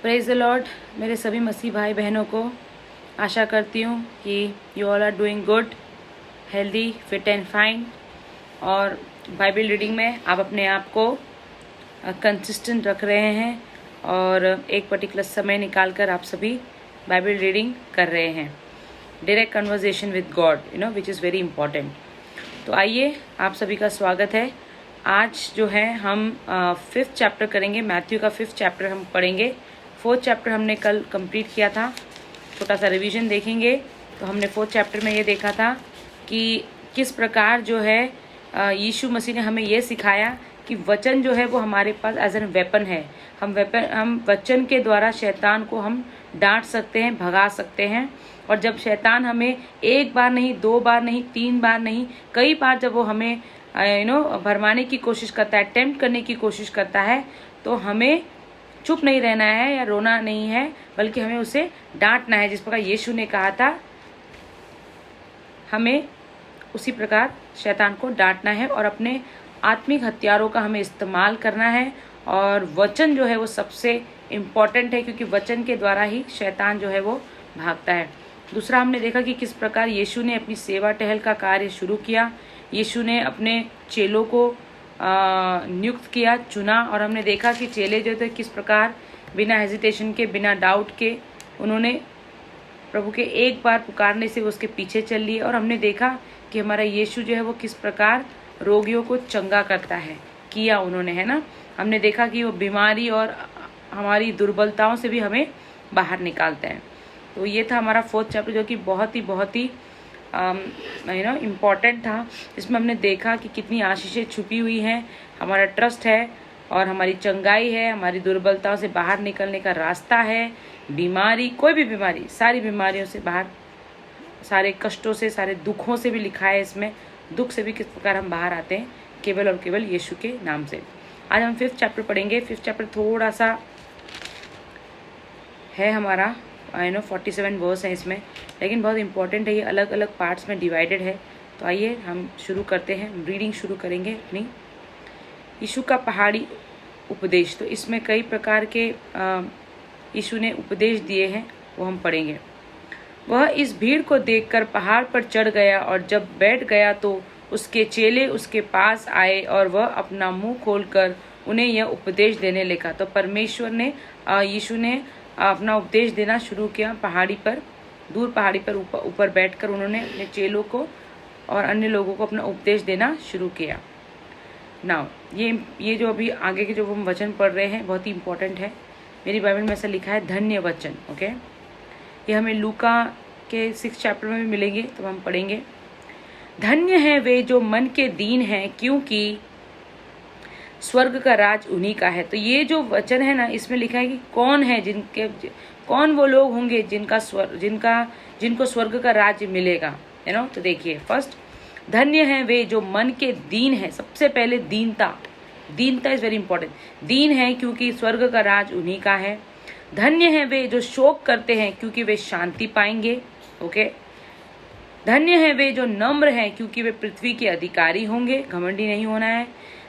Praise the Lord. मेरे सभी मसीह भाई बहनों को आशा करती हूँ कि you all are doing good, healthy, fit and fine. और बाइबल रीडिंग में आप अपने आप को कंसिस्टेंट रख रहे हैं और एक पर्टिकुलर समय निकाल कर आप सभी बाइबल रीडिंग कर रहे हैं। Direct conversation with God, which is very important. तो आइए, आप सभी का स्वागत है। आज जो है हम 5th चैप्टर करेंगे। मैथ्यू का 5th चैप्टर हम पढ़ेंगे। 4th चैप्टर हमने कल कंप्लीट किया था। छोटा सा रिवीजन देखेंगे तो हमने 4th चैप्टर में ये देखा था कि किस प्रकार जो है यीशु मसीह ने हमें ये सिखाया कि वचन जो है वो हमारे पास एज एन वेपन है। हम वचन के द्वारा शैतान को हम डांट सकते हैं, भगा सकते हैं। और जब शैतान हमें एक बार नहीं, 2 बार नहीं, 3 बार नहीं, कई बार जब वो हमें भरमाने की कोशिश करता है, अटेम्प्ट करने की कोशिश करता है, तो हमें चुप नहीं रहना है या रोना नहीं है, बल्कि हमें उसे डांटना है। जिस प्रकार यीशु ने कहा था, हमें उसी प्रकार शैतान को डांटना है और अपने आत्मिक हथियारों का हमें इस्तेमाल करना है। और वचन जो है वो सबसे इम्पॉर्टेंट है, क्योंकि वचन के द्वारा ही शैतान जो है वो भागता है। दूसरा, हमने देखा कि किस प्रकार यीशु ने अपनी सेवा टहल का कार्य शुरू किया। यीशु ने अपने चेलों को नियुक्त किया, चुना, और हमने देखा कि चेले जो थे किस प्रकार बिना हेजिटेशन के, बिना डाउट के उन्होंने प्रभु के एक बार पुकारने से उसके पीछे चल लिए। और हमने देखा कि हमारा यीशु जो है वो किस प्रकार रोगियों को चंगा करता है, किया उन्होंने, है ना। हमने देखा कि वो बीमारी और हमारी दुर्बलताओं से भी हमें बाहर निकालता है। तो ये था हमारा 4th चैप्टर, जो कि बहुत ही इम्पॉर्टेंट था। इसमें हमने देखा कि कितनी आशीषें छुपी हुई हैं। हमारा ट्रस्ट है और हमारी चंगाई है, हमारी दुर्बलताओं से बाहर निकलने का रास्ता है। बीमारी, कोई भी बीमारी, सारी बीमारियों से बाहर, सारे कष्टों से, सारे दुखों से भी लिखा है इसमें, दुख से भी किस प्रकार हम बाहर आते हैं, केवल और केवल यीशु के नाम से। आज हम 5th चैप्टर पढ़ेंगे। 5th चैप्टर थोड़ा सा है हमारा 47 वर्स है इसमें, लेकिन बहुत इंपॉर्टेंट है। ये अलग अलग पार्ट्स में डिवाइडेड है। तो आइए हम शुरू करते हैं, रीडिंग शुरू करेंगे अपनी। यीशु का पहाड़ी उपदेश, तो इसमें कई प्रकार के यीशु ने उपदेश दिए हैं, वो हम पढ़ेंगे। वह इस भीड़ को देखकर पहाड़ पर चढ़ गया, और जब बैठ गया तो उसके चेले उसके पास आए और वह अपना मुंह खोलकर उन्हें यह उपदेश देने लगा। तो परमेश्वर ने, यीशु ने अपना उपदेश देना शुरू किया पहाड़ी पर, दूर पहाड़ी पर ऊपर बैठकर उन्होंने अपने चेलों को और अन्य लोगों को अपना उपदेश देना शुरू किया। नाउ ये जो अभी आगे के जो हम वचन पढ़ रहे हैं बहुत ही इंपॉर्टेंट है। मेरी बाइबल में ऐसा लिखा है, धन्य वचन। ओके, ये हमें लूका के 6th चैप्टर में भी मिलेंगे, तो हम पढ़ेंगे। धन्य है वे जो मन के दीन हैं, क्योंकि स्वर्ग का राज उन्हीं का है। तो ये जो वचन है ना, इसमें लिखा है कि कौन वो लोग होंगे जिनको स्वर्ग का राज्य मिलेगा, तो देखिए, फर्स्ट, धन्य है वे जो मन के दीन है। सबसे पहले दीनता इज वेरी इंपॉर्टेंट। दीन है क्योंकि स्वर्ग का राज उन्हीं का है। धन्य है वे जो शोक करते हैं, क्योंकि वे शांति पाएंगे। ओके, धन्य है वे जो नम्र हैं, क्योंकि वे पृथ्वी के अधिकारी होंगे। घमंडी नहीं होना है।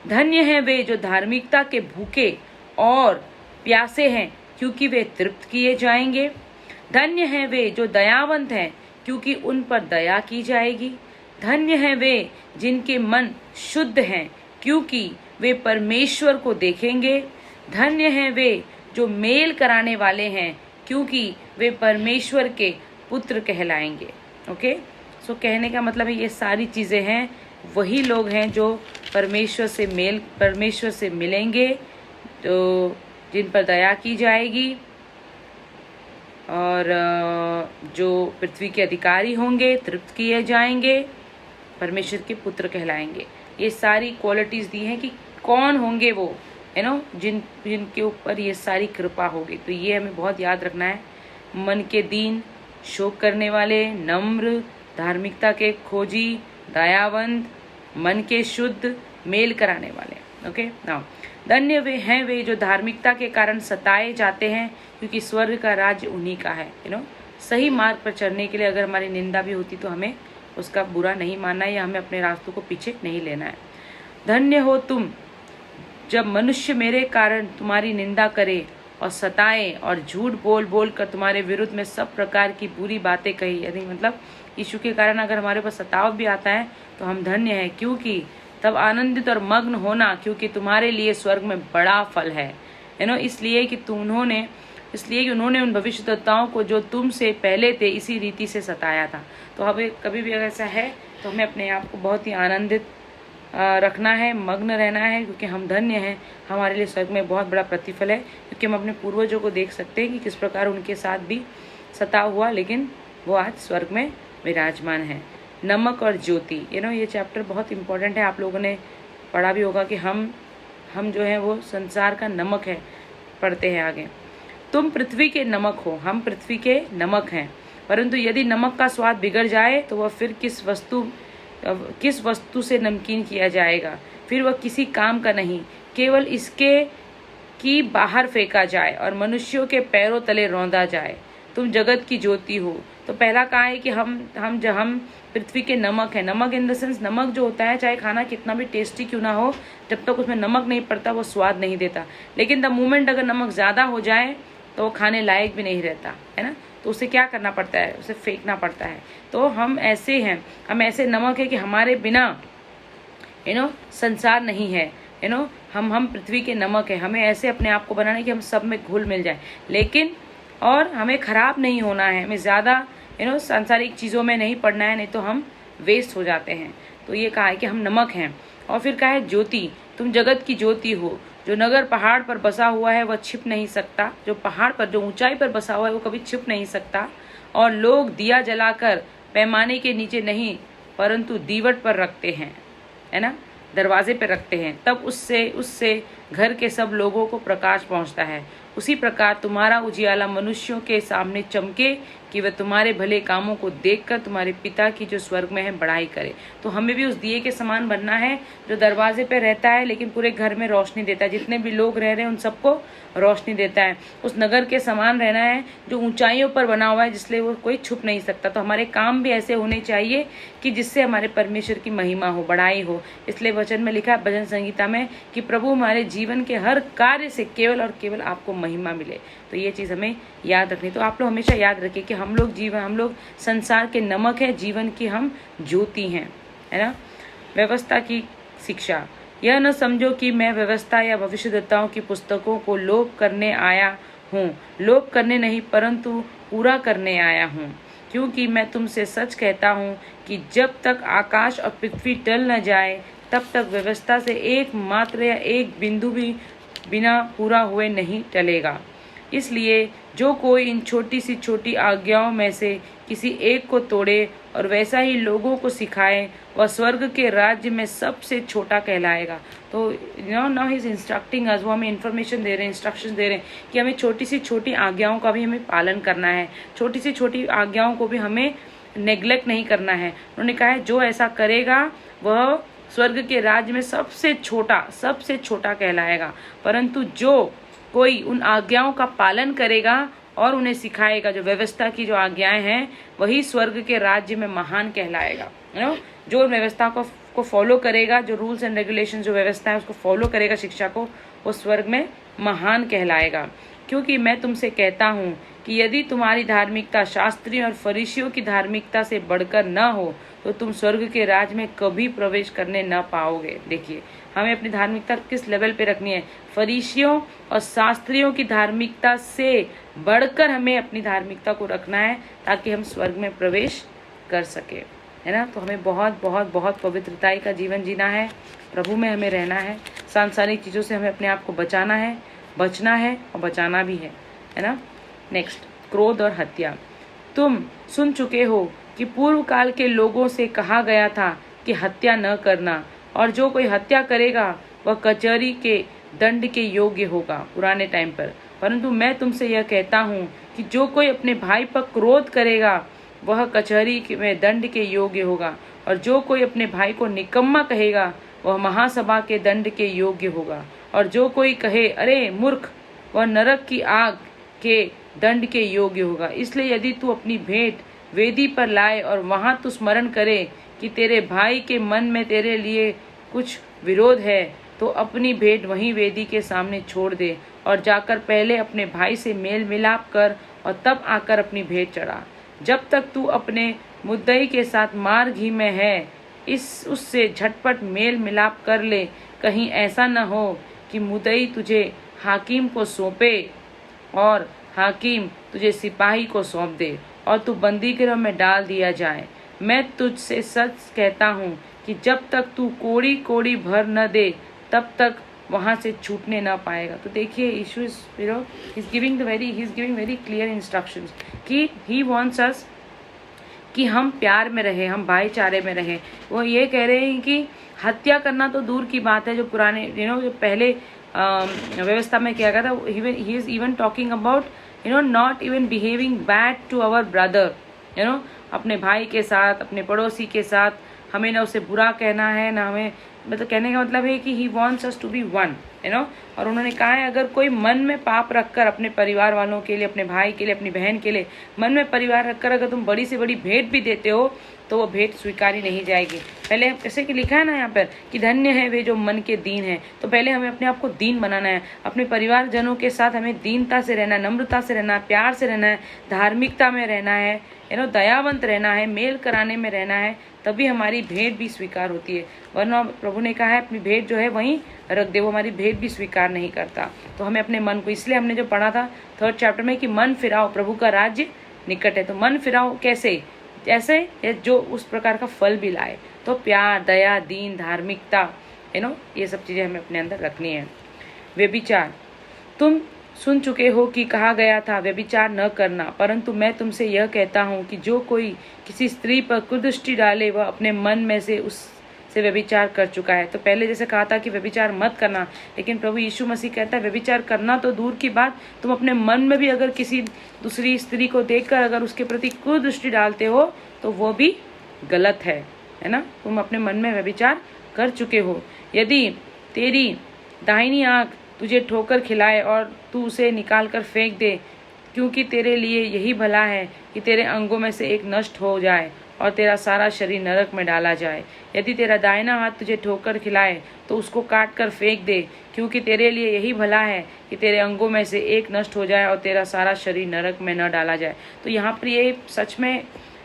धन्य है वे जो धार्मिकता के भूखे और प्यासे हैं, क्योंकि वे तृप्त किए जाएंगे। धन्य है वे जो दयावंत हैं, क्योंकि उन पर दया की जाएगी। धन्य है वे जिनके मन शुद्ध हैं, क्योंकि वे परमेश्वर को देखेंगे। धन्य है वे जो मेल कराने वाले हैं, क्योंकि वे परमेश्वर के पुत्र कहलाएंगे। ओके, सो कहने का मतलब है ये सारी चीजें हैं, वही लोग हैं जो परमेश्वर से मिलेंगे, तो जिन पर दया की जाएगी, और जो पृथ्वी के अधिकारी होंगे, तृप्त किए जाएंगे, परमेश्वर के पुत्र कहलाएंगे। ये सारी क्वालिटीज दी हैं कि कौन होंगे वो, जिनके ऊपर ये सारी कृपा होगी। तो ये हमें बहुत याद रखना है। मन के दीन, शोक करने वाले, नम्र, धार्मिकता के खोजी, दयावंत, मन के शुद्ध, मेल कराने वाले। ओके, नाउ धन्य वे हैं वे जो धार्मिकता के कारण सताए जाते हैं, क्योंकि स्वर्ग का राज्य उन्हीं का है। सही मार्ग पर चढ़ने के लिए अगर हमारी निंदा भी होती तो हमें उसका बुरा नहीं मानना है, या हमें अपने रास्तों को पीछे नहीं लेना है। धन्य हो तुम जब मनुष्य मेरे कारण तुम्हारी निंदा करे और सताए और झूठ बोल बोल कर तुम्हारे विरुद्ध में सब प्रकार की बुरी बातें कही। यदि मतलब यीशु के कारण अगर हमारे पास सताव भी आता है तो हम धन्य हैं, क्योंकि तब आनंदित और मग्न होना, क्योंकि तुम्हारे लिए स्वर्ग में बड़ा फल है। इसलिए कि उन्होंने उन भविष्यद्वक्ताओं को जो तुमसे पहले थे इसी रीति से सताया था। तो हमें कभी भी अगर ऐसा है तो हमें अपने आप को बहुत ही आनंदित रखना है, मग्न रहना है, क्योंकि हम धन्य हैं। हमारे लिए स्वर्ग में बहुत बड़ा प्रतिफल है, क्योंकि हम अपने पूर्वजों को देख सकते हैं कि किस प्रकार उनके साथ भी सताव हुआ, लेकिन वो आज स्वर्ग में विराजमान है। नमक और ज्योति, ये चैप्टर बहुत इंपॉर्टेंट है। आप लोगों ने पढ़ा भी होगा कि हम जो है वो संसार का नमक है। पढ़ते हैं आगे, तुम पृथ्वी के नमक हो, हम पृथ्वी के नमक हैं, परंतु यदि नमक का स्वाद बिगड़ जाए तो वह फिर किस वस्तु से नमकीन किया जाएगा, फिर वह किसी काम का नहीं, केवल इसके कि बाहर फेंका जाए और मनुष्यों के पैरों तले रौंदा जाए। तुम जगत की ज्योति हो। तो पहला कहा है कि हम पृथ्वी के नमक है। नमक इन द सेंस, नमक जो होता है, चाहे खाना कितना भी टेस्टी क्यों ना हो, जब तक उसमें नमक नहीं पड़ता वो स्वाद नहीं देता। लेकिन द मोमेंट अगर नमक ज्यादा हो जाए तो वो खाने लायक भी नहीं रहता है ना। तो उसे क्या करना पड़ता है, उसे फेंकना पड़ता है। तो हम ऐसे हैं, हम ऐसे नमक है कि हमारे बिना संसार नहीं है। हम पृथ्वी के नमक है। हमें ऐसे अपने आप को बनाना है कि हम सब में घुल मिल जाए, लेकिन और हमें खराब नहीं होना है। हमें ज्यादा सांसारिक चीजों में नहीं पड़ना है, नहीं तो हम वेस्ट हो जाते हैं। तो ये कहा है कि हम नमक हैं। और फिर कहा है ज्योति, तुम जगत की ज्योति हो। जो नगर पहाड़ पर बसा हुआ है वह छिप नहीं सकता। जो पहाड़ पर, जो ऊंचाई पर बसा हुआ है वो कभी छिप नहीं सकता। और लोग दिया जलाकर पैमाने के नीचे नहीं परंतु दीवट पर रखते हैं, है ना, दरवाजे पर रखते हैं, तब उससे घर के सब लोगों को प्रकाश पहुंचता है। उसी प्रकार तुम्हारा उजियाला मनुष्यों के सामने चमके कि वह तुम्हारे भले कामों को देखकर तुम्हारे पिता की जो स्वर्ग में है बड़ाई करे। तो हमें भी उस दिए के समान बनना है जो दरवाजे पे रहता है लेकिन पूरे घर में रोशनी देता है। जितने भी लोग रह रहे हैं उन सबको रोशनी देता है। उस नगर के समान रहना है जो ऊंचाइयों पर बना हुआ है, जिसलिए वो कोई छुप नहीं सकता। तो हमारे काम भी ऐसे होने चाहिए कि जिससे हमारे परमेश्वर की महिमा हो, बड़ाई हो। इसलिए वचन में लिखा है भजन संगीता में कि प्रभु हमारे जीवन के हर कार्य से केवल और केवल आपको महिमा मिले। तो ये चीज हमें याद रखनी। तो आप लोग हमेशा याद रखिए कि हम लोग संसार के नमक है, जीवन की हम ज्योति हैं, है ना। व्यवस्था की शिक्षा, यह न समझो कि मैं व्यवस्था या भविष्यद्वक्ताओं की पुस्तकों को लोप करने आया हूँ। लोप करने नहीं परंतु पूरा करने आया हूँ। क्योंकि मैं तुमसे सच कहता हूँ कि जब तक आकाश और पृथ्वी टल न जाए तब तक व्यवस्था से एक मात्र या एक बिंदु भी बिना पूरा हुए नहीं टलेगा। इसलिए जो कोई इन छोटी सी छोटी आज्ञाओं में से किसी एक को तोड़े और वैसा ही लोगों को सिखाए, वह स्वर्ग के राज्य में सबसे छोटा कहलाएगा। तो नाउ ही इज इंस्ट्रक्टिंग अस, वो हमें इन्फॉर्मेशन दे रहे हैं, इंस्ट्रक्शन दे रहे हैं कि हमें छोटी सी छोटी आज्ञाओं का भी हमें पालन करना है। छोटी सी छोटी आज्ञाओं को भी हमें नेग्लेक्ट नहीं करना है। उन्होंने कहा है जो ऐसा करेगा वह स्वर्ग के राज्य में सबसे छोटा कहलाएगा। परंतु जो कोई उन आज्ञाओं का पालन करेगा और उन्हें सिखाएगा, जो व्यवस्था की जो आज्ञाएं हैं, वही स्वर्ग के राज्य में महान कहलाएगा। जो व्यवस्था को फॉलो करेगा, जो रूल्स एंड रेगुलेशन जो व्यवस्था है उसको फॉलो करेगा, शिक्षा को, वो स्वर्ग में महान कहलाएगा। क्योंकि मैं तुमसे कहता हूँ कि यदि तुम्हारी धार्मिकता शास्त्रियों और फरीसियों की धार्मिकता से बढ़कर न हो तो तुम स्वर्ग के राज में कभी प्रवेश करने न पाओगे। देखिए हमें अपनी धार्मिकता किस लेवल पे रखनी है। फरीसियों और शास्त्रियों की धार्मिकता से बढ़कर हमें अपनी धार्मिकता को रखना है ताकि हम स्वर्ग में प्रवेश कर सके, है ना। तो हमें बहुत बहुत बहुत पवित्रताई का जीवन जीना है, प्रभु में हमें रहना है। सांसारिक चीज़ों से हमें अपने आप को बचाना है, बचना है और बचाना भी है ना। नेक्स्ट, क्रोध और हत्या। तुम सुन चुके हो कि पूर्व काल के लोगों से कहा गया था कि हत्या न करना, और जो कोई हत्या करेगा वह कचहरी के दंड के योग्य होगा, पुराने टाइम पर। परंतु मैं तुमसे यह कहता हूँ कि जो कोई अपने भाई पर क्रोध करेगा वह कचहरी में दंड के योग्य होगा, और जो कोई अपने भाई को निकम्मा कहेगा वह महासभा के दंड के योग्य होगा, और जो कोई कहे अरे मूर्ख, वह नरक की आग के दंड के योग्य होगा। इसलिए यदि तू अपनी भेंट वेदी पर लाए और वहां तू स्मरण करे कि तेरे भाई के मन में तेरे लिए कुछ विरोध है, तो अपनी भेंट वहीं वेदी के सामने छोड़ दे और जाकर पहले अपने भाई से मेल मिलाप कर और तब आकर अपनी भेंट चढ़ा। जब तक तू अपने मुद्दई के साथ मार घी में है, उससे झटपट मेल मिलाप कर ले। कहीं ऐसा न हो कि मुद्दई तुझे हाकिम को सौंपे और हाकिम तुझे सिपाही को सौंप दे और तू बंदी गिरह में डाल दिया जाए। मैं तुझसे सच कहता हूँ कि जब तक तू कोड़ी कोड़ी भर न दे तब तक वहां से छूटने ना पाएगा। तो देखिए issue is he is giving very clear instructions कि ही वांट्स अस कि हम प्यार में रहे, हम भाईचारे में रहे। वो ये कह रहे हैं कि हत्या करना तो दूर की बात है, जो पुराने जो पहले व्यवस्था में किया गया था। He is even talking about not even behaving bad to our brother. अपने भाई के साथ, अपने पड़ोसी के साथ हमें ना उसे बुरा कहना है, ना हमें, मतलब कहने का मतलब है कि he wants us to be one, और उन्होंने कहा है अगर कोई मन में पाप रखकर अपने परिवार वालों के लिए, अपने भाई के लिए, अपनी बहन के लिए मन में परिवार रखकर अगर तुम बड़ी से बड़ी भेंट भी देते हो तो वो भेंट स्वीकारी नहीं जाएगी। पहले जैसे कि लिखा है ना यहाँ पर कि धन्य है वे जो मन के दीन है, तो पहले हमें अपने आप को दीन बनाना है। अपने परिवार जनों के साथ हमें दीनता से रहना है, नम्रता से रहना है, प्यार से रहना है, धार्मिकता में रहना है, दयावंत रहना है, मेल कराने में रहना है, तभी हमारी भेंट भी स्वीकार होती है। वरना प्रभु ने कहा है अपनी भेंट जो है वहीं रख दे, वो हमारी भेंट भी स्वीकार नहीं करता। तो हमें अपने मन को, इसलिए हमने जो पढ़ा था 3rd चैप्टर में कि मन फिराओ, प्रभु का राज्य निकट है। तो मन फिराओ कैसे? जैसे जो उस प्रकार का फल भी लाए। तो प्यार, दया, दीन, धार्मिकता, ये सब चीजें हमें अपने अंदर रखनी है। व्यभिचार, तुम सुन चुके हो कि कहा गया था व्यभिचार न करना, परंतु मैं तुमसे यह कहता हूँ कि जो कोई किसी स्त्री पर कुदृष्टि डाले वह अपने मन में से उससे व्यभिचार कर चुका है। तो पहले जैसे कहा था कि व्यभिचार मत करना, लेकिन प्रभु यीशु मसीह कहता है व्यभिचार करना तो दूर की बात, तुम अपने मन में भी अगर किसी दूसरी स्त्री को देखकर अगर उसके प्रति कुदृष्टि डालते हो तो वो भी गलत है ना। तुम अपने मन में व्यभिचार कर चुके हो। यदि तेरी दाहिनी आंख तुझे ठोकर खिलाए और तू उसे निकाल कर फेंक दे, क्योंकि तेरे लिए यही भला है कि तेरे अंगों में से एक नष्ट हो जाए और तेरा सारा शरीर नरक में डाला जाए। यदि तेरा दाहिना हाथ तुझे ठोकर खिलाए तो उसको काट कर फेंक दे, क्योंकि तेरे लिए यही भला है कि तेरे अंगों में से एक नष्ट हो जाए और तेरा सारा शरीर नरक में न डाला जाए। तो यहाँ पर ये सच में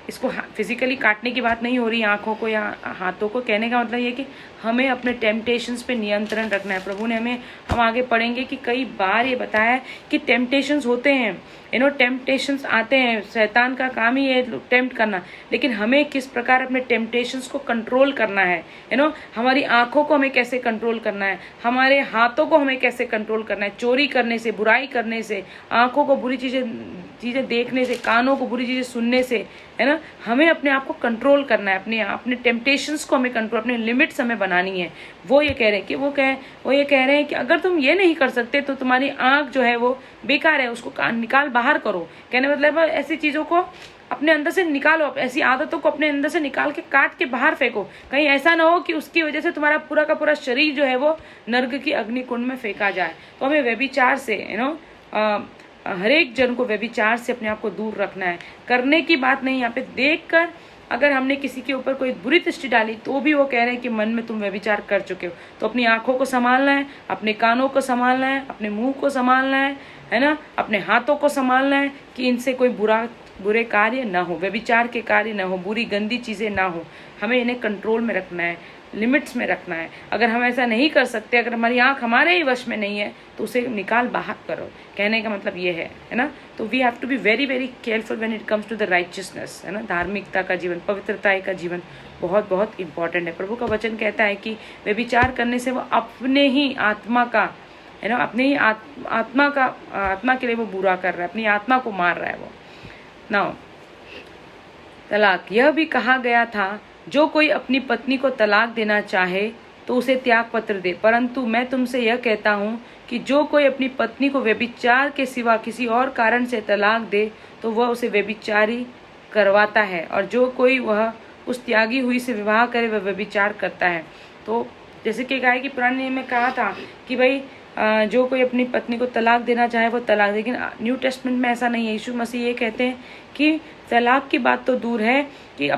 इसको फिजिकली काटने की बात नहीं हो रही, आंखों को या हाथों को। कहने का मतलब ये कि हमें अपने टेम्पटेशंस पे नियंत्रण रखना है। प्रभु ने हम आगे पढ़ेंगे कि कई बार ये बताया है कि टेम्पटेशंस होते हैं, टेम्पटेशंस आते हैं, शैतान का काम ही है टेम्प्ट करना, लेकिन हमें किस प्रकार अपने टेम्पटेशंस को कंट्रोल करना है। हमारी आंखों को हमें कैसे कंट्रोल करना है, हमारे हाथों को हमें कैसे कंट्रोल करना है, चोरी करने से, बुराई करने से, आंखों को बुरी चीजें देखने से, कानों को बुरी चीजें सुनने से, है ना। हमें अपने आप को कंट्रोल करना है, अपने टेम्पटेशंस को हमें कंट्रोल, अपने लिमिट्स हमें बनानी है। वो ये कह रहे हैं कि वो ये कह रहे हैं कि अगर तुम ये नहीं कर सकते तो तुम्हारी आंख जो है वो बेकार है, उसको निकाल बाहर करो। कहने मतलब ऐसी चीजों को अपने अंदर से निकालो, ऐसी आदतों को अपने अंदर से निकाल के काट के बाहर फेंको। कहीं ऐसा ना हो कि उसकी वजह से तुम्हारा पूरा का पूरा शरीर जो है वो नर्क की अग्निकुंड में फेंका जाए। तो हमें व्यभिचार से हर एक जन को व्यभिचार से अपने आप को दूर रखना है। करने की बात नहीं, यहाँ पे देखकर अगर हमने किसी के ऊपर कोई बुरी दृष्टि डाली तो भी वो कह रहे हैं कि मन में तुम व्यभिचार कर चुके हो। तो अपनी आंखों को संभालना है, अपने कानों को संभालना है, अपने मुंह को संभालना है ना, अपने हाथों को संभालना है कि इनसे कोई बुरे कार्य ना हो, व्यभिचार के कार्य ना हो, बुरी गंदी चीजें ना हो। हमें इन्हें कंट्रोल में रखना है, लिमिट्स में रखना है। अगर हम ऐसा नहीं कर सकते, अगर हमारी आंख हमारे ही वश में नहीं है तो उसे निकाल बाहर करो। कहने का मतलब ये है ना। तो we have to be very very careful when it comes to the righteousness, है ना। धार्मिकता का जीवन, पवित्रता का जीवन बहुत बहुत इंपॉर्टेंट है। प्रभु का वचन कहता है कि व्यभिचार करने से वो अपने ही आत्मा का, है ना, अपने ही आत्मा के लिए वो बुरा कर रहा है, अपनी आत्मा को मार रहा है वो। नाउ तलाक, यह भी कहा गया था जो कोई अपनी पत्नी को तलाक देना चाहे तो उसे त्याग पत्र दे, परंतु मैं तुमसे यह कहता हूँ कि जो कोई अपनी पत्नी को व्यभिचार के सिवा किसी और कारण से तलाक दे तो वह उसे व्यभिचारी करवाता है, और जो कोई वह उस त्यागी हुई से विवाह करे वह व्यभिचार करता है। तो जैसे कि कहा है कि पुराने नियम में कहा था कि भाई जो कोई अपनी पत्नी को तलाक देना चाहे वो तलाक, लेकिन न्यू टेस्टमेंट में ऐसा नहीं है। यीशु मसीह ये कहते हैं कि तलाक की बात तो दूर है कि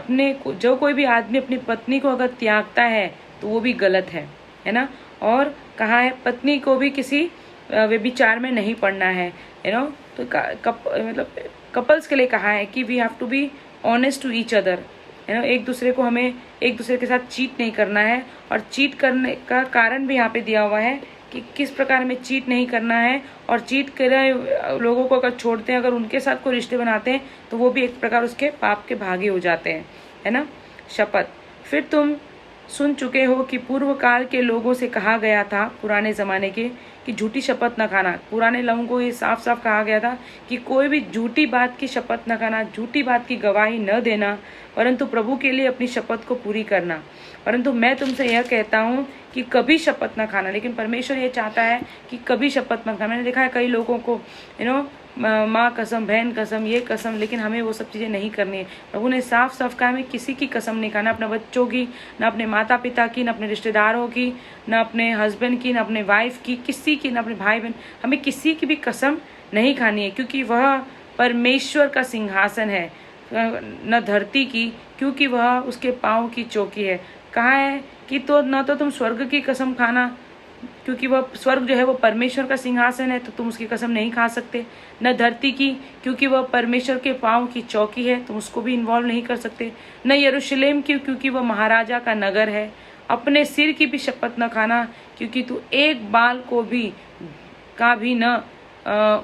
जो कोई भी आदमी अपनी पत्नी को अगर त्यागता है तो वो भी गलत है ना। और कहा है पत्नी को भी किसी व्यभिचार में नहीं पड़ना है, तो मतलब कपल्स के लिए कहा है कि we have to be honest to each other, एक दूसरे को हमें एक दूसरे के साथ चीट नहीं करना है। और चीट करने का कारण भी यहाँ पे दिया हुआ है कि किस प्रकार हमें चीट नहीं करना है, और चीट करे लोगों को अगर छोड़ते हैं, अगर उनके साथ कोई रिश्ते बनाते हैं तो वो भी एक प्रकार उसके पाप के भागी हो जाते हैं, है ना। शपथ, फिर तुम सुन चुके हो कि पूर्व काल के लोगों से कहा गया था, पुराने ज़माने के, कि झूठी शपथ न खाना। पुराने लोगों को ये साफ साफ कहा गया था कि कोई भी झूठी बात की शपथ न खाना, झूठी बात की गवाही न देना, परंतु प्रभु के लिए अपनी शपथ को पूरी करना। परंतु मैं तुमसे यह कहता हूँ कि कभी शपथ न खाना। लेकिन परमेश्वर ये चाहता है कि कभी शपथ न खाना। मैंने देखा है कई लोगों को माँ कसम, बहन कसम, ये कसम, लेकिन हमें वो सब चीज़ें नहीं करनी है। प्रभु ने साफ साफ कहा हमें किसी की कसम नहीं खाना, अपने बच्चों की, न अपने माता पिता की, न अपने रिश्तेदारों की, न अपने हस्बैंड की, न अपने वाइफ की, किसी की, न अपने भाई बहन, हमें किसी की भी कसम नहीं खानी है, क्योंकि वह परमेश्वर का सिंहासन है, न धरती की, क्योंकि वह उसके पाँव की चौकी है। कहा है कि तो न तो तुम स्वर्ग की कसम खाना, क्योंकि वह स्वर्ग जो है वो परमेश्वर का सिंहासन है, तो तुम उसकी कसम नहीं खा सकते। न धरती की, क्योंकि वह परमेश्वर के पाँव की चौकी है, तुम उसको भी इन्वॉल्व नहीं कर सकते। न यरूशलेम की, क्योंकि वह महाराजा का नगर है। अपने सिर की भी शपथ न खाना, क्योंकि तू एक बाल को भी न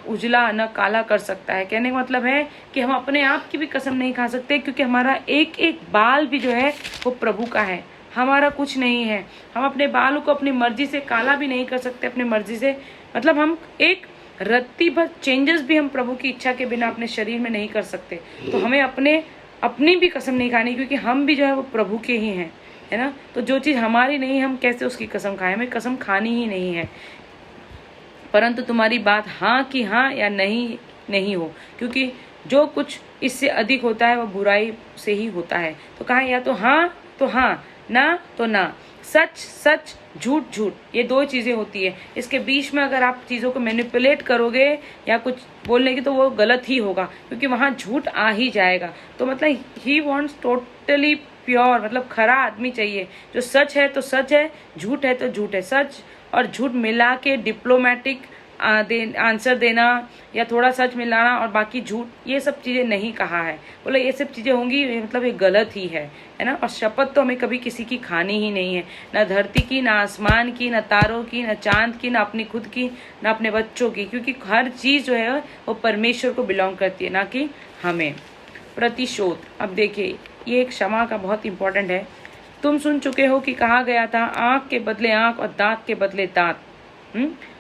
उजला न काला कर सकता है। कहने का मतलब है कि हम अपने आप की भी कसम नहीं खा सकते, क्योंकि हमारा एक एक बाल भी जो है वो प्रभु का है, हमारा कुछ नहीं है। हम अपने बालों को अपनी मर्जी से काला भी नहीं कर सकते, अपनी मर्जी से, मतलब हम एक रत्ती भर चेंजेस भी हम प्रभु की इच्छा के बिना अपने शरीर में नहीं कर सकते। तो हमें अपनी भी कसम नहीं खानी, क्योंकि हम भी जो है वो प्रभु के ही हैं, है ना। तो जो चीज़ हमारी नहीं, हम कैसे उसकी कसम खाएं, हमें कसम खानी ही नहीं है। परंतु तुम्हारी बात हाँ कि हाँ या नहीं नहीं हो, क्योंकि जो कुछ इससे अधिक होता है वह बुराई से ही होता है। तो कहा या तो हाँ, ना तो ना, सच सच, झूठ झूठ, ये दो चीजें होती है। इसके बीच में अगर आप चीजों को मैनिपुलेट करोगे या कुछ बोलने की, तो वो गलत ही होगा, क्योंकि वहां झूठ आ ही जाएगा। तो मतलब ही वॉन्ट्स टोटली प्योर, मतलब खरा आदमी चाहिए, जो सच है तो सच है, झूठ है तो झूठ है। सच और झूठ मिला के डिप्लोमेटिक आंसर देना, या थोड़ा सच मिलाना और बाकी झूठ, ये सब चीजें नहीं कहा है। बोले ये सब चीजें होंगी, मतलब ये गलत ही है ना। और शपथ तो हमें कभी किसी की खानी ही नहीं है, ना धरती की, ना आसमान की, ना तारों की, ना चांद की, ना अपनी खुद की, ना अपने बच्चों की, क्योंकि हर चीज जो है वो परमेश्वर को बिलोंग करती है, ना कि हमें। प्रतिशोध, अब देखिए ये एक क्षमा का बहुत इंपॉर्टेंट है। तुम सुन चुके हो कि कहा गया था, आंख के बदले आंख और दांत के बदले दांत।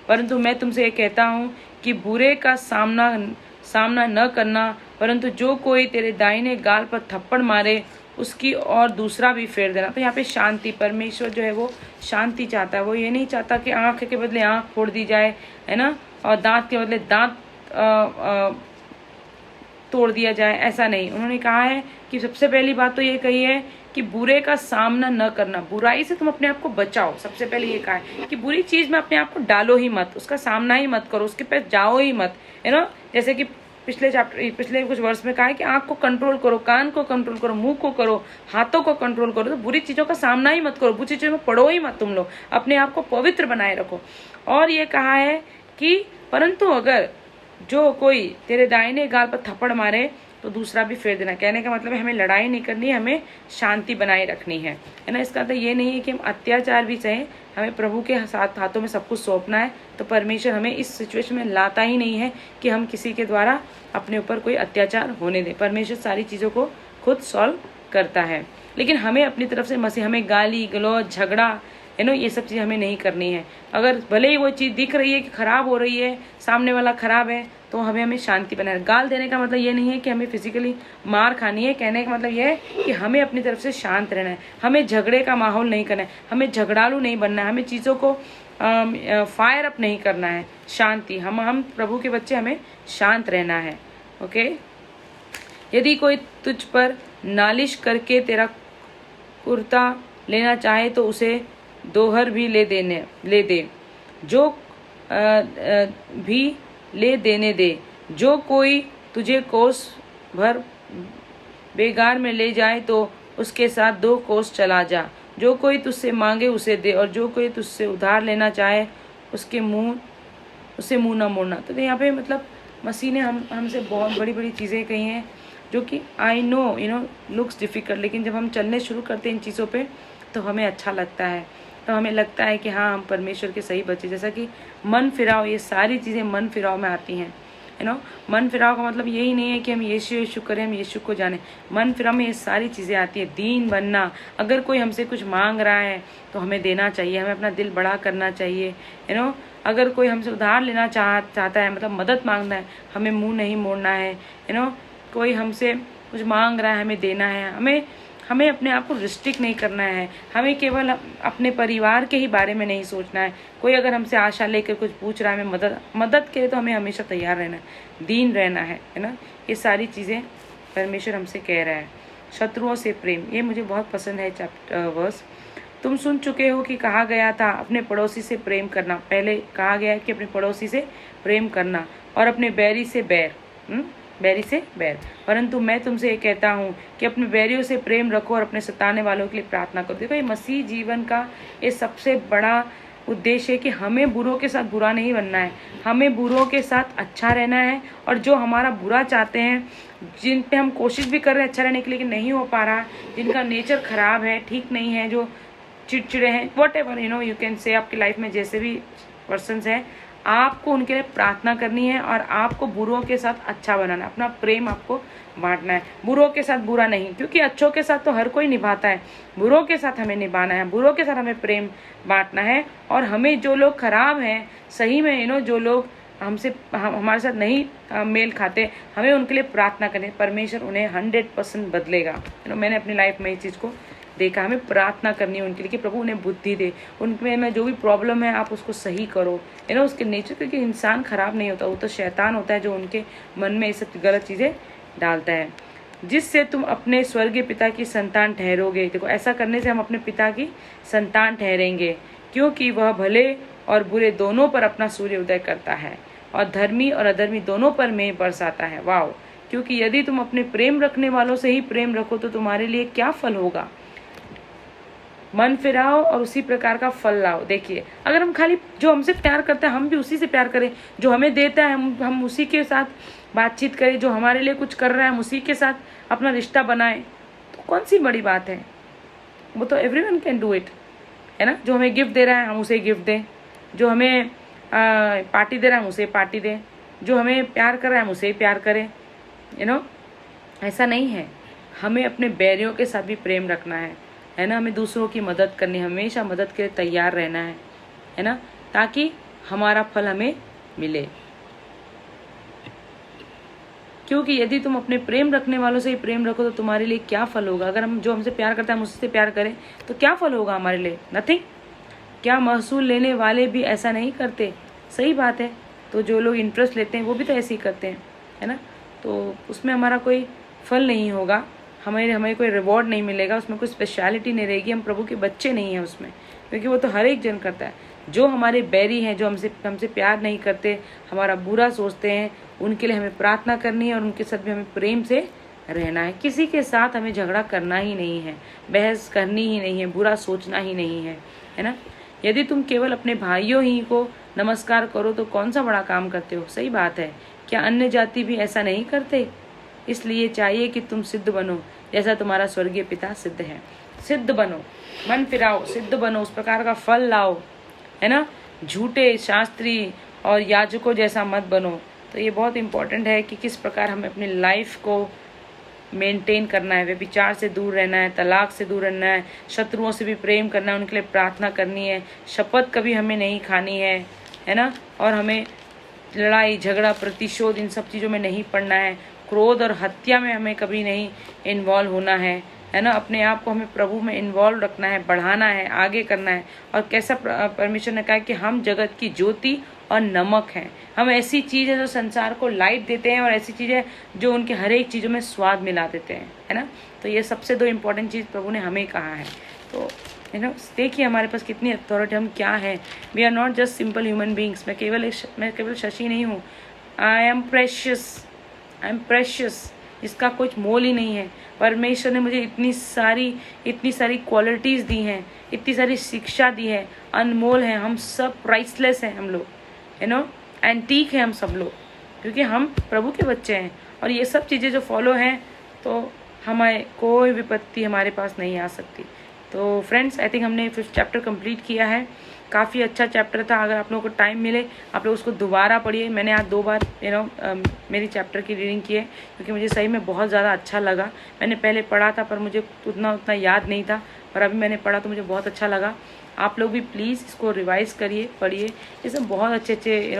परंतु मैं तुमसे ये कहता हूँ कि बुरे का सामना न करना, परंतु जो कोई तेरे दाहिने गाल पर थप्पड़ मारे उसकी और दूसरा भी फेर देना। तो यहाँ पे शांति, परमेश्वर जो है वो शांति चाहता है। वो ये नहीं चाहता कि आंख के बदले आंख फोड़ दी जाए, है ना, और दांत के बदले दांत तोड़ दिया जाए, ऐसा नहीं। उन्होंने कहा है कि सबसे पहली बात तो ये कही है कि बुरे का सामना न करना, बुराई से तुम अपने आप को बचाओ। सबसे पहले ये कहा है कि बुरी चीज में अपने आप को डालो ही मत, उसका सामना ही मत करो, उसके पास जाओ ही मत, है ना। जैसे कि पिछले कुछ वर्ष में कहा है कि आंख को कंट्रोल करो, कान को कंट्रोल करो, मुंह को करो, हाथों को कंट्रोल करो। तो बुरी चीजों का सामना ही मत करो, बुरी चीजों में पड़ो ही मत तुम लोग, अपने आप को पवित्र बनाए रखो। और ये कहा है कि परंतु अगर जो कोई तेरे दाहिने गाल पर थप्पड़ मारे तो दूसरा भी फेर देना। कहने का मतलब है हमें लड़ाई नहीं करनी है, हमें शांति बनाए रखनी है ना। इसका मतलब ये नहीं है कि हम अत्याचार भी चाहें, हमें प्रभु के साथ हाथों में सब कुछ सौंपना है। तो परमेश्वर हमें इस सिचुएशन में लाता ही नहीं है कि हम किसी के द्वारा अपने ऊपर कोई अत्याचार होने दें। परमेश्वर सारी चीज़ों को खुद सॉल्व करता है, लेकिन हमें अपनी तरफ से मसीह, हमें गाली गलौज, झगड़ा, है ना, ये सब चीज़ हमें नहीं करनी है। अगर भले ही वो चीज़ दिख रही है कि खराब हो रही है, सामने वाला खराब है, तो हमें शांति बनाए। गाल देने का मतलब ये नहीं है कि हमें फिजिकली मार खानी है। कहने का मतलब ये है कि हमें अपनी तरफ से शांत रहना है, हमें झगड़े का माहौल नहीं करना है, हमें झगड़ालू नहीं बनना है, हमें चीज़ों को फायर अप नहीं करना है। शांति, हम प्रभु के बच्चे, हमें शांत रहना है। ओके। यदि कोई तुझ पर नालिश करके तेरा कुर्ता लेना चाहे तो उसे दोहर भी ले दे, जो भी ले देने दे। जो कोई तुझे कोस भर बेगार में ले जाए तो उसके साथ 2 कोस चला जा। जो कोई तुझसे मांगे उसे दे, और जो कोई तुझसे उधार लेना चाहे उससे मुंह न मोड़ना। तो यहाँ पे मतलब मसीह ने हमसे बहुत बड़ी बड़ी चीज़ें कही हैं, जो कि आई नो लुक्स डिफ़िकल्ट, लेकिन जब हम चलने शुरू करते हैं इन चीज़ों पे तो हमें अच्छा लगता है। तो हमें लगता है कि हाँ, हम परमेश्वर के सही बच्चे। जैसा कि मन फिराओ, ये सारी चीज़ें मन फिराओ में आती हैं, मन फिराव का मतलब यही नहीं है कि हम यीशु करें, हम यीशु को जाने। मन फिराव में ये सारी चीज़ें आती है। दीन बनना, अगर कोई हमसे कुछ मांग रहा है तो हमें देना चाहिए, हमें अपना दिल बड़ा करना चाहिए। अगर कोई हमसे उधार लेना चाहता है, मतलब मदद मांगना है, हमें मुंह नहीं मोड़ना है। कोई हमसे कुछ मांग रहा है, हमें देना है। हमें अपने आप को रिस्ट्रिक्ट नहीं करना है। हमें केवल अपने परिवार के ही बारे में नहीं सोचना है। कोई अगर हमसे आशा लेकर कुछ पूछ रहा है, हमें मदद के लिए, तो हमें हमेशा तैयार रहना है, दीन रहना है ना। ये सारी चीज़ें परमेश्वर हमसे कह रहा है। शत्रुओं से प्रेम, ये मुझे बहुत पसंद है चैप्टर वर्स। तुम सुन चुके हो कि कहा गया था अपने पड़ोसी से प्रेम करना। पहले कहा गया है कि अपने पड़ोसी से प्रेम करना और अपने बैरी से बैर। परंतु मैं तुमसे ये कहता हूँ कि अपने बैरियों से प्रेम रखो और अपने सताने वालों के लिए प्रार्थना करो। देखो, ये मसीह जीवन का ये सबसे बड़ा उद्देश्य है कि हमें बुरों के साथ बुरा नहीं बनना है, हमें बुरों के साथ अच्छा रहना है। और जो हमारा बुरा चाहते हैं, जिन पे हम कोशिश भी कर रहे हैं अच्छा रहने के लिए, लेकिन नहीं हो पा रहा, जिनका नेचर खराब है, ठीक नहीं है, जो चिड़चिड़े हैं, what ever you can say, आपकी लाइफ में जैसे भी पर्सन्स हैं, आपको उनके लिए प्रार्थना करनी है और आपको बुरों के साथ अच्छा बनाना है। अपना प्रेम आपको बांटना है, बुरों के साथ बुरा नहीं, क्योंकि अच्छों के साथ तो हर कोई निभाता है, बुरों के साथ हमें निभाना है, बुरों के साथ हमें प्रेम बांटना है। और हमें जो लोग खराब हैं, सही में जो लोग हमारे साथ नहीं मेल खाते, हमें उनके लिए प्रार्थना करें। परमेश्वर उन्हें 100% बदलेगा। मैंने अपनी लाइफ में इस चीज़ को देखा। हमें प्रार्थना करनी है उनके लिए कि प्रभु उन्हें बुद्धि दे, उनमें में जो भी प्रॉब्लम है आप उसको सही करो। उसके नेचर, क्योंकि इंसान खराब नहीं होता, वो तो शैतान होता है जो उनके मन में ये सब गलत चीज़ें डालता है। जिससे तुम अपने स्वर्गीय पिता की संतान ठहरोगे। देखो, ऐसा करने से हम अपने पिता की संतान ठहरेंगे, क्योंकि वह भले और बुरे दोनों पर अपना सूर्य उदय करता है और धर्मी और अधर्मी दोनों पर मेघ बरसाता है। वाह! क्योंकि यदि तुम अपने प्रेम रखने वालों से ही प्रेम रखो तो तुम्हारे लिए क्या फल होगा। मन फिराओ और उसी प्रकार का फल लाओ। देखिए, अगर हम खाली जो हमसे प्यार करता है हम भी उसी से प्यार करें, जो हमें देता है हम उसी के साथ बातचीत करें, जो हमारे लिए कुछ कर रहा है हम उसी के साथ अपना रिश्ता बनाएं, तो कौन सी बड़ी बात है। वो तो एवरीवन कैन डू इट, है ना। जो हमें गिफ्ट दे रहा है हम उसे गिफ्ट दें, जो हमें पार्टी दे रहा है हम उसे पार्टी दें, जो हमें प्यार कर रहा है हम उसे प्यार करें। ऐसा नहीं है। हमें अपने बैरियों के साथ भी प्रेम रखना है ना। हमें दूसरों की मदद करनी, हमेशा मदद के लिए तैयार रहना है ना, ताकि हमारा फल हमें मिले। क्योंकि यदि तुम अपने प्रेम रखने वालों से ही प्रेम रखो तो तुम्हारे लिए क्या फल होगा। अगर हम जो हमसे प्यार करते हैं हम उससे प्यार करें तो क्या फल होगा हमारे लिए? नथिंग। क्या महसूल लेने वाले भी ऐसा नहीं करते? सही बात है। तो जो लोग इंटरेस्ट लेते हैं वो भी तो ऐसे ही करते हैं, है ना। तो उसमें हमारा कोई फल नहीं होगा, हमें कोई रिवॉर्ड नहीं मिलेगा, उसमें कोई स्पेशलिटी नहीं रहेगी। हम प्रभु के बच्चे नहीं हैं उसमें, क्योंकि वो तो हर एक जन करता है। जो हमारे बैरी हैं, जो हमसे प्यार नहीं करते, हमारा बुरा सोचते हैं, उनके लिए हमें प्रार्थना करनी है और उनके साथ भी हमें प्रेम से रहना है। किसी के साथ हमें झगड़ा करना ही नहीं है, बहस करनी ही नहीं है, बुरा सोचना ही नहीं है ना। यदि तुम केवल अपने भाइयों ही को नमस्कार करो तो कौन सा बड़ा काम करते हो। सही बात है। क्या अन्य जाति भी ऐसा नहीं करते? इसलिए चाहिए कि तुम सिद्ध बनो जैसा तुम्हारा स्वर्गीय पिता सिद्ध है। सिद्ध बनो, मन फिराओ, सिद्ध बनो, उस प्रकार का फल लाओ, है ना। झूठे शास्त्री और याजकों जैसा मत बनो। तो ये बहुत इंपॉर्टेंट है कि किस प्रकार हमें अपनी लाइफ को मेंटेन करना है। व्यभिचार से दूर रहना है, तलाक से दूर रहना है, शत्रुओं से भी प्रेम करना है, उनके लिए प्रार्थना करनी है, शपथ कभी हमें नहीं खानी है ना। और हमें लड़ाई झगड़ा प्रतिशोध इन सब चीज़ों में नहीं पड़ना है। क्रोध और हत्या में हमें कभी नहीं इन्वॉल्व होना है ना। अपने आप को हमें प्रभु में इन्वॉल्व रखना है, बढ़ाना है, आगे करना है। और कैसा परमेश्वर ने कहा कि हम जगत की ज्योति और नमक हैं। हम ऐसी चीज़ है जो संसार को लाइट देते हैं और ऐसी चीज़ें जो उनके हर एक चीज़ों में स्वाद मिला देते हैं, है ना। तो ये सबसे दो इम्पोर्टेंट चीज़ प्रभु ने हमें कहा है। तो देखिए हमारे पास कितनी अथॉरिटी, हम क्या है। We are not just simple human beings. मैं केवल शशि नहीं हूँ। I am precious. जिसका कुछ मोल ही नहीं है। परमेश्वर ने मुझे इतनी सारी क्वालिटीज़ दी हैं, इतनी सारी शिक्षा दी है, अनमोल है। हम सब प्राइसलेस हैं, हम लोग एंटीक है हम सब लोग, क्योंकि हम प्रभु के बच्चे हैं। और ये सब चीज़ें जो फॉलो हैं तो हमें कोई विपत्ति हमारे पास नहीं आ सकती। तो फ्रेंड्स, आई थिंक हमने 5th चैप्टर कंप्लीट किया है। काफ़ी अच्छा चैप्टर था। अगर आप लोगों को टाइम मिले आप लोग उसको दोबारा पढ़िए। मैंने आज 2 बार मेरी चैप्टर की रीडिंग की है, क्योंकि मुझे सही में बहुत ज़्यादा अच्छा लगा। मैंने पहले पढ़ा था पर मुझे उतना याद नहीं था, पर अभी मैंने पढ़ा तो मुझे बहुत अच्छा लगा। आप लोग भी प्लीज़ इसको रिवाइज करिए, पढ़िए। इसमें बहुत अच्छे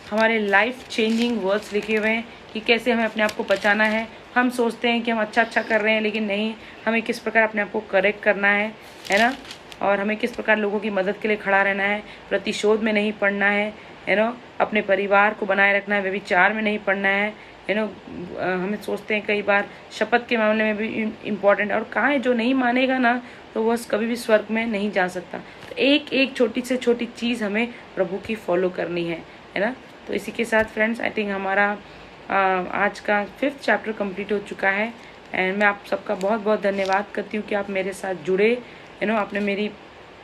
हमारे लाइफ चेंजिंग वर्ड्स लिखे हुए हैं कि कैसे हमें अपने आप को बचाना है। हम सोचते हैं कि हम अच्छा कर रहे हैं, लेकिन नहीं, हमें किस प्रकार अपने आप को करेक्ट करना है ना, और हमें किस प्रकार लोगों की मदद के लिए खड़ा रहना है, प्रतिशोध में नहीं पड़ना है अपने परिवार को बनाए रखना है, व्यभिचार में नहीं पड़ना है हमें सोचते हैं कई बार शपथ के मामले में भी इम्पोर्टेंट, और कहाँ है जो नहीं मानेगा ना तो वह कभी भी स्वर्ग में नहीं जा सकता। तो एक छोटी से छोटी चीज़ हमें प्रभु की फॉलो करनी है ना। तो इसी के साथ फ्रेंड्स, आई थिंक हमारा आज का 5th चैप्टर कंप्लीट हो चुका है। एंड मैं आप सबका बहुत बहुत धन्यवाद करती हूँ कि आप मेरे साथ जुड़े, आपने मेरी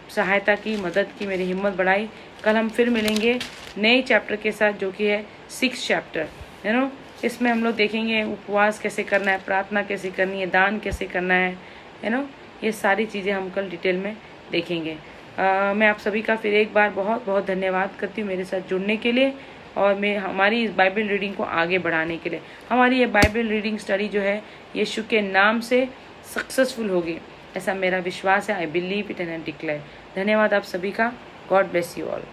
सहायता की, मदद की, मेरी हिम्मत बढ़ाई। कल हम फिर मिलेंगे नए चैप्टर के साथ, जो कि है 6th चैप्टर इसमें हम लोग देखेंगे उपवास कैसे करना है, प्रार्थना कैसे करनी है, दान कैसे करना है ये सारी चीज़ें हम कल डिटेल में देखेंगे। मैं आप सभी का फिर एक बार बहुत बहुत धन्यवाद करती हूँ मेरे साथ जुड़ने के लिए, और मैं हमारी इस बाइबल रीडिंग को आगे बढ़ाने के लिए। हमारी ये बाइबल रीडिंग स्टडी जो है यीशु के नाम से सक्सेसफुल होगी, ऐसा मेरा विश्वास है। I believe it and I declare. धन्यवाद आप सभी का। God bless you all.